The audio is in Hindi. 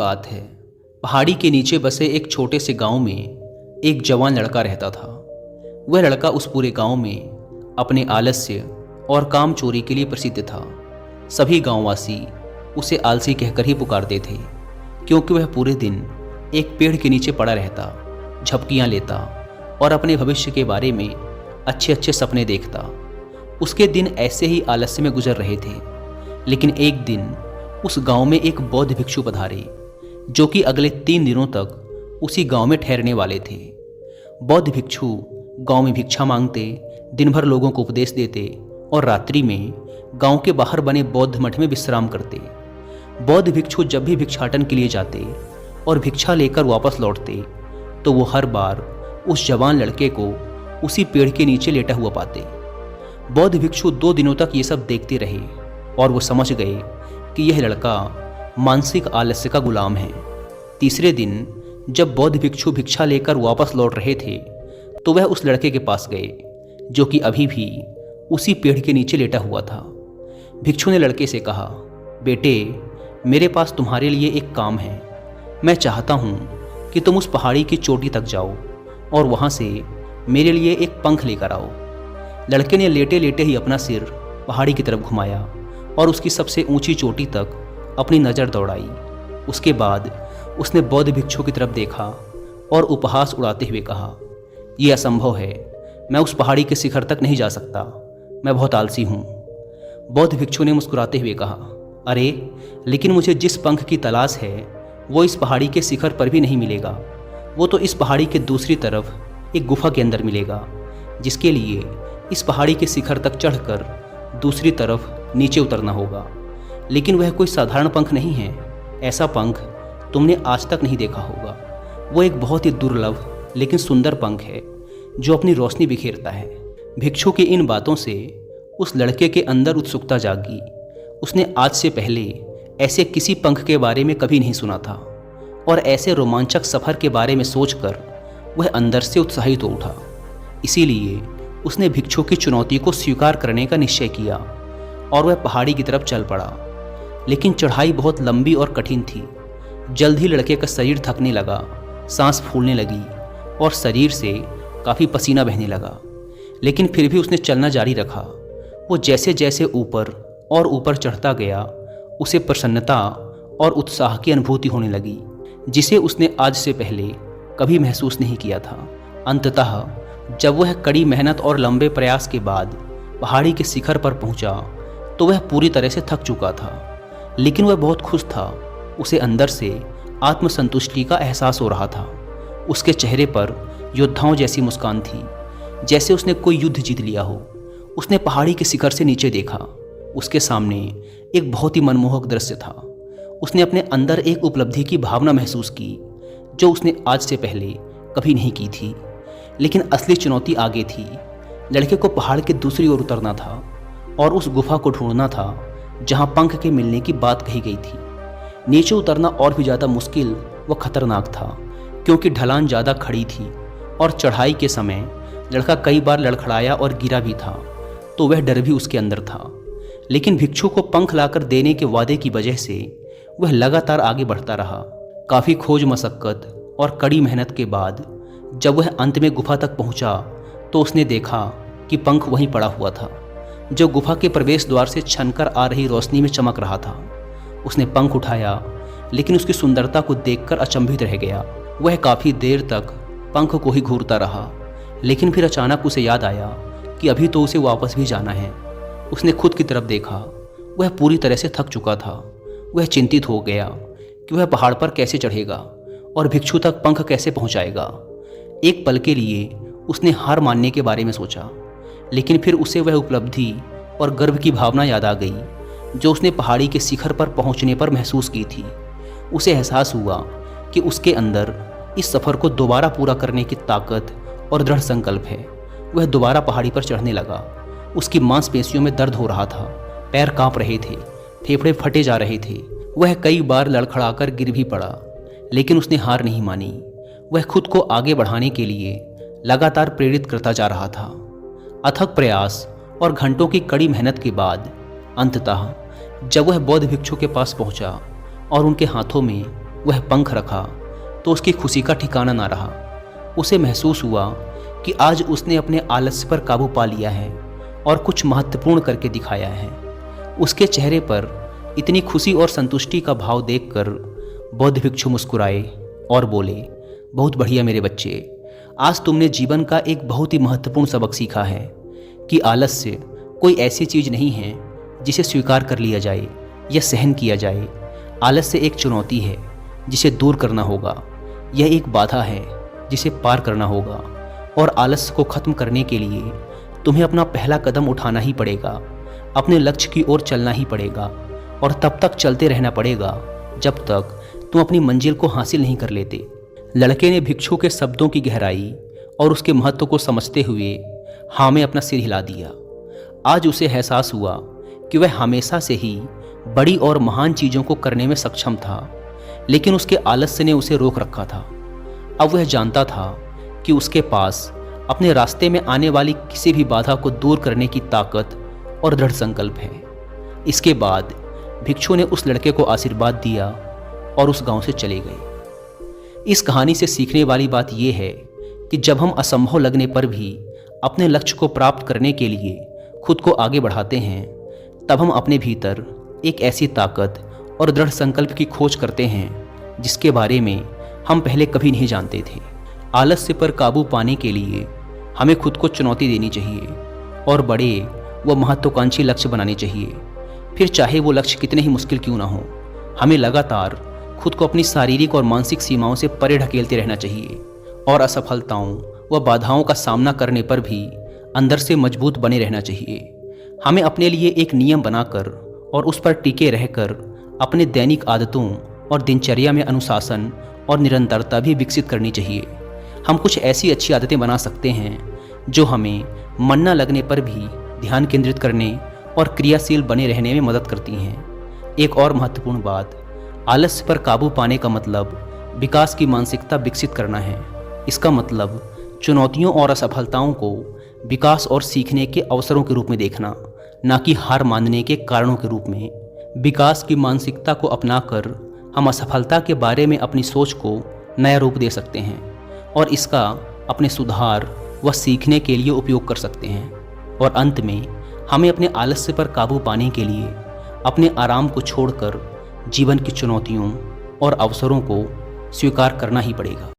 बात है। पहाड़ी के नीचे बसे एक छोटे से गांव में एक जवान लड़का रहता था। वह लड़का उस पूरे गांव में अपने आलस्य और काम चोरी के लिए प्रसिद्ध था। सभी गांववासी उसे आलसी कहकर ही पुकारते थे, क्योंकि वह पूरे दिन एक पेड़ के नीचे पड़ा रहता, झपकियां लेता और अपने भविष्य के बारे में अच्छे अच्छे सपने देखता। उसके दिन ऐसे ही आलस्य में गुजर रहे थे। लेकिन एक दिन उस गांव में एक बौद्ध भिक्षु पधारे, जो कि अगले 3 दिनों तक उसी गांव में ठहरने वाले थे। बौद्ध भिक्षु गांव में भिक्षा मांगते, दिन भर लोगों को उपदेश देते और रात्रि में गांव के बाहर बने बौद्ध मठ में विश्राम करते। बौद्ध भिक्षु जब भी भिक्षाटन के लिए जाते और भिक्षा लेकर वापस लौटते, तो वो हर बार उस जवान लड़के को उसी पेड़ के नीचे लेटा हुआ पाते। बौद्ध भिक्षु 2 दिनों तक ये सब देखते रहे और वो समझ गए कि यह लड़का मानसिक आलस्य का गुलाम है। तीसरे दिन जब बौद्ध भिक्षु भिक्षा लेकर वापस लौट रहे थे, तो वह उस लड़के के पास गए, जो कि अभी भी उसी पेड़ के नीचे लेटा हुआ था। भिक्षु ने लड़के से कहा, बेटे, मेरे पास तुम्हारे लिए एक काम है। मैं चाहता हूँ कि तुम उस पहाड़ी की चोटी तक जाओ और वहाँ से मेरे लिए एक पंख लेकर आओ। लड़के ने लेटे लेटे ही अपना सिर पहाड़ी की तरफ घुमाया और उसकी सबसे ऊंची चोटी तक अपनी नज़र दौड़ाई। उसके बाद उसने बौद्ध भिक्षु की तरफ देखा और उपहास उड़ाते हुए कहा, यह असंभव है, मैं उस पहाड़ी के शिखर तक नहीं जा सकता, मैं बहुत आलसी हूँ। बौद्ध भिक्षु ने मुस्कुराते हुए कहा, अरे, लेकिन मुझे जिस पंख की तलाश है वो इस पहाड़ी के शिखर पर भी नहीं मिलेगा। वो तो इस पहाड़ी के दूसरी तरफ एक गुफा के अंदर मिलेगा, जिसके लिए इस पहाड़ी के शिखर तक चढ़कर दूसरी तरफ नीचे उतरना होगा। लेकिन वह कोई साधारण पंख नहीं है। ऐसा पंख तुमने आज तक नहीं देखा होगा। वो एक बहुत ही दुर्लभ लेकिन सुंदर पंख है, जो अपनी रोशनी बिखेरता है। भिक्षु की इन बातों से उस लड़के के अंदर उत्सुकता जागी। उसने आज से पहले ऐसे किसी पंख के बारे में कभी नहीं सुना था और ऐसे रोमांचक सफ़र के बारे में सोचकर वह अंदर से उत्साहित हो उठा। इसीलिए उसने भिक्षु की चुनौती को स्वीकार करने का निश्चय किया और वह पहाड़ी की तरफ चल पड़ा। लेकिन चढ़ाई बहुत लंबी और कठिन थी। जल्द ही लड़के का शरीर थकने लगा, सांस फूलने लगी और शरीर से काफ़ी पसीना बहने लगा। लेकिन फिर भी उसने चलना जारी रखा। वो जैसे जैसे ऊपर और ऊपर चढ़ता गया, उसे प्रसन्नता और उत्साह की अनुभूति होने लगी, जिसे उसने आज से पहले कभी महसूस नहीं किया था। अंततः जब वह कड़ी मेहनत और लंबे प्रयास के बाद पहाड़ी के शिखर पर पहुंचा, तो वह पूरी तरह से थक चुका था। लेकिन वह बहुत खुश था। उसे अंदर से आत्मसंतुष्टि का एहसास हो रहा था। उसके चेहरे पर योद्धाओं जैसी मुस्कान थी, जैसे उसने कोई युद्ध जीत लिया हो। उसने पहाड़ी के शिखर से नीचे देखा। उसके सामने एक बहुत ही मनमोहक दृश्य था। उसने अपने अंदर एक उपलब्धि की भावना महसूस की, जो उसने आज से पहले कभी नहीं की थी। लेकिन असली चुनौती आगे थी। लड़के को पहाड़ के दूसरी ओर उतरना था और उस गुफा को ढूंढना था जहां पंख के मिलने की बात कही गई थी। नीचे उतरना और भी ज़्यादा मुश्किल व खतरनाक था, क्योंकि ढलान ज़्यादा खड़ी थी और चढ़ाई के समय लड़का कई बार लड़खड़ाया और गिरा भी था, तो वह डर भी उसके अंदर था। लेकिन भिक्षु को पंख लाकर देने के वादे की वजह से वह लगातार आगे बढ़ता रहा। काफ़ी खोज मशक्क़त और कड़ी मेहनत के बाद जब वह अंत में गुफा तक पहुंचा, तो उसने देखा कि पंख वहीं पड़ा हुआ था, जो गुफा के प्रवेश द्वार से छनकर आ रही रोशनी में चमक रहा था। उसने पंख उठाया, लेकिन उसकी सुंदरता को देखकर अचंभित रह गया। वह काफ़ी देर तक पंख को ही घूरता रहा, लेकिन फिर अचानक उसे याद आया कि अभी तो उसे वापस भी जाना है। उसने खुद की तरफ देखा। वह पूरी तरह से थक चुका था। वह चिंतित हो गया कि वह पहाड़ पर कैसे चढ़ेगा और भिक्षु तक पंख कैसे पहुंचाएगा। एक पल के लिए उसने हार मानने के बारे में सोचा, लेकिन फिर उसे वह उपलब्धि और गर्व की भावना याद आ गई, जो उसने पहाड़ी के शिखर पर पहुंचने पर महसूस की थी। उसे एहसास हुआ कि उसके अंदर इस सफ़र को दोबारा पूरा करने की ताकत और दृढ़ संकल्प है। वह दोबारा पहाड़ी पर चढ़ने लगा। उसकी मांसपेशियों में दर्द हो रहा था, पैर कांप रहे थे, फेफड़े फटे जा रहे थे। वह कई बार लड़खड़ाकर गिर भी पड़ा, लेकिन उसने हार नहीं मानी। वह खुद को आगे बढ़ाने के लिए लगातार प्रेरित करता जा रहा था। अथक प्रयास और घंटों की कड़ी मेहनत के बाद अंततः जब वह बौद्ध भिक्षु के पास पहुंचा और उनके हाथों में वह पंख रखा तो उसकी खुशी का ठिकाना ना रहा। उसे महसूस हुआ कि आज उसने अपने आलस्य पर काबू पा लिया है और कुछ महत्वपूर्ण करके दिखाया है। उसके चेहरे पर इतनी खुशी और संतुष्टि का भाव देखकर बौद्ध भिक्षु मुस्कुराए और बोले, बहुत बढ़िया मेरे बच्चे, आज तुमने जीवन का एक बहुत ही महत्वपूर्ण सबक सीखा है कि आलस्य कोई ऐसी चीज़ नहीं है जिसे स्वीकार कर लिया जाए या सहन किया जाए। आलस्य एक चुनौती है जिसे दूर करना होगा। यह एक बाधा है जिसे पार करना होगा और आलस्य को ख़त्म करने के लिए तुम्हें अपना पहला कदम उठाना ही पड़ेगा। अपने लक्ष्य की ओर चलना ही पड़ेगा और तब तक चलते रहना पड़ेगा जब तक तुम अपनी मंजिल को हासिल नहीं कर लेते। लड़के ने भिक्षु के शब्दों की गहराई और उसके महत्व को समझते हुए हाँ में अपना सिर हिला दिया। आज उसे एहसास हुआ कि वह हमेशा से ही बड़ी और महान चीज़ों को करने में सक्षम था, लेकिन उसके आलस्य ने उसे रोक रखा था। अब वह जानता था कि उसके पास अपने रास्ते में आने वाली किसी भी बाधा को दूर करने की ताकत और दृढ़ संकल्प है। इसके बाद भिक्षु ने उस लड़के को आशीर्वाद दिया और उस गांव से चले गए। इस कहानी से सीखने वाली बात यह है कि जब हम असंभव लगने पर भी अपने लक्ष्य को प्राप्त करने के लिए खुद को आगे बढ़ाते हैं, तब हम अपने भीतर एक ऐसी ताकत और दृढ़ संकल्प की खोज करते हैं जिसके बारे में हम पहले कभी नहीं जानते थे। आलस्य पर काबू पाने के लिए हमें खुद को चुनौती देनी चाहिए और बड़े व महत्वाकांक्षी लक्ष्य बनाने चाहिए। फिर चाहे वो लक्ष्य कितने ही मुश्किल क्यों ना हो, हमें लगातार खुद को अपनी शारीरिक और मानसिक सीमाओं से परे ढकेलते रहना चाहिए और असफलताओं व बाधाओं का सामना करने पर भी अंदर से मजबूत बने रहना चाहिए। हमें अपने लिए एक नियम बनाकर और उस पर टिके रहकर अपने दैनिक आदतों और दिनचर्या में अनुशासन और निरंतरता भी विकसित करनी चाहिए। हम कुछ ऐसी अच्छी आदतें बना सकते हैं जो हमें मन न लगने पर भी ध्यान केंद्रित करने और क्रियाशील बने रहने में मदद करती हैं। एक और महत्वपूर्ण बात, आलस्य पर काबू पाने का मतलब विकास की मानसिकता विकसित करना है। इसका मतलब चुनौतियों और असफलताओं को विकास और सीखने के अवसरों के रूप में देखना, ना कि हार मानने के कारणों के रूप में। विकास की मानसिकता को अपनाकर हम असफलता के बारे में अपनी सोच को नया रूप दे सकते हैं और इसका अपने सुधार व सीखने के लिए उपयोग कर सकते हैं। और अंत में हमें अपने आलस्य पर काबू पाने के लिए अपने आराम को छोड़कर जीवन की चुनौतियों और अवसरों को स्वीकार करना ही पड़ेगा।